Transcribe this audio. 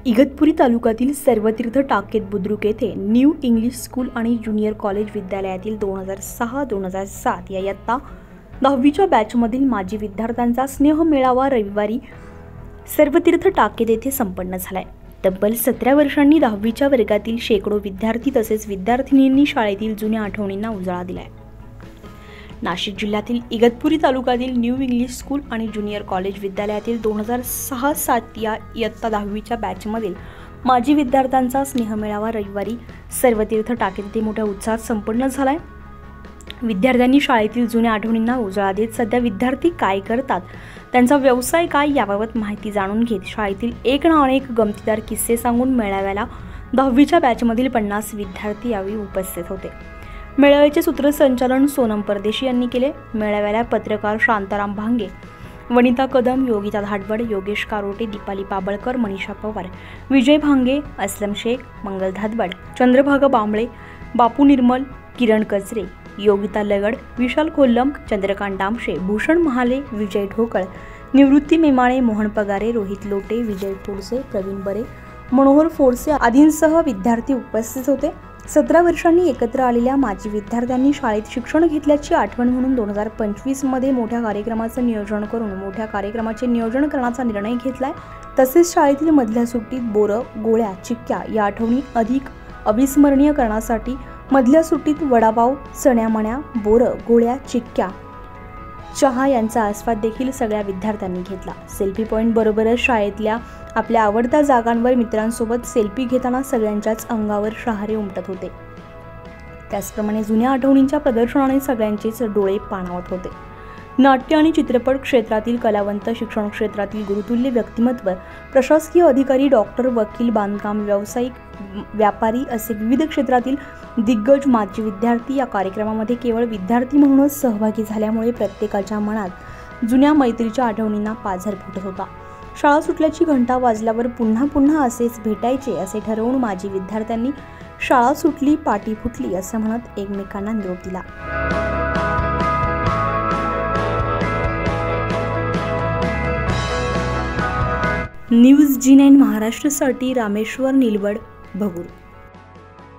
इगतपुरी तालुक्यातील सर्वतीर्थ टाकेत बुद्रुक येथे new English school आणि ज्युनियर कॉलेज विद्यालयातील 2006-2007 या इयत्ता 10वीच्या बॅचमधील माजी विद्यार्थ्यांचा स्नेह मेळावा रविवारी सर्वतीर्थ टाकेत येथे संपन्न झालाय। तब्बल 17 वर्षांनी 10वीच्या वर्गातील शेकडो विद्यार्थी तसेच विद्यार्थिनींनी शाळेतील जुन्या आठवणींना उजाळा दिलाय। नाशिक जिल्ह्यातील इगतपुरी तालुक्यातील न्यू इंग्लिश स्कूल आणि ज्युनियर कॉलेज विद्यालयातील 2006-07 या इयत्ता 10वीच्या बॅचमधील माजी विद्यार्थ्यांचा स्नेह मेळावा रविवारी सर्वतीर्थ टाकेत येथे मोठ्या उत्साहात संपन्न झालाय। विद्यार्थ्यांनी शाळेतील जुन्या आठवणींना उजाळा देत सध्या विद्यार्थी काय करतात, त्यांचा व्यवसाय काय याबाबत माहिती जाणून घेत शाळेतील एक ना अनेक गमतीदार किस्से सांगून मेळाव्याला 10वीच्या बॅचमधील 50 विद्यार्थी यावेळी उपस्थित होते। मेळाव्याचे सूत्रसंचालन सोनम परदेशी यांनी केले। मेळाव्याला पत्रकार शांताराम भांगे, वनिता कदम, योगिता धाडवड, योगेश कारोटे, दीपाली पाबळकर, मनीषा पवार, विजय भांगे, असलम शेख, मंगल धाडवड, चंद्रभागा बांबळे, बापू निर्मल, किरण कचरे, योगिता लगड, विशाल कोल्लम, चंद्रकांत डामशे, भूषण महाले, विजय ढोकळ, निवृत्ती मेमाणे, मोहन पगारे, रोहित लोटे, विजय फोडसे, प्रवीण बरे, मनोहर फोडसे आदींसह विद्यार्थी उपस्थित होते। 17 वर्षांनी एकत्र आलेल्या माजी विद्यार्थ्यांनी शाळेत शिक्षण घेतल्याची आठवण म्हणून 2025 मध्ये मोठ्या कार्यक्रमाचे नियोजन करून मोठ्या कार्यक्रमाचे नियोजन करण्याचा निर्णय घेतलाय। तसेच शाळेतील मधल्या सुट्टीत बोरं, गोळ्या, चिक्क्या या आठवणी अधिक अविस्मरणीय करण्यासाठी मधल्या सुट्टीत वडापाव, चण्यामण्या, बोरं, गोळ्या, चिक्क्या, चहा यांचा आस्वाद देखील सगळ्या विद्यार्थ्यांनी घेतला। सेल्फी पॉइंट बरोबरच शाळेतल्या आपल्या आवडत्या जागांवर मित्रांसोबत सेल्फी घेताना सगळ्यांच्याच अंगावर शहारे उमटत होते। त्याचप्रमाणे जुन्या आठवणींच्या प्रदर्शनाने सगळ्यांचेच डोळे पाणावत होते। नाट्य आणि चित्रपट क्षेत्रातील कलावंत, शिक्षण क्षेत्रातील गुरुतुल्य व्यक्तिमत्व, प्रशासकीय अधिकारी, डॉक्टर, वकील, बांधकाम व्यावसायिक, व्यापारी असे विविध क्षेत्रातील दिग्गज माजी विद्यार्थी या कार्यक्रमामध्ये केवळ विद्यार्थी म्हणूनच सहभागी झाल्यामुळे प्रत्येकाच्या मनात जुन्या मैत्रीच्या आठवणींना पाझर फुटत होता। शाळा सुटल्याची घंटा वाजल्यावर पुन्हा पुन्हा असेच भेटायचे असे ठरवून माजी विद्यार्थ्यांनी शाळा सुटली, पाटी फुटली असं म्हणत एकमेकांना निरोप दिला। न्यूज G9 महाराष्ट्रासाठी रामेश्वर निलवड, भगूर।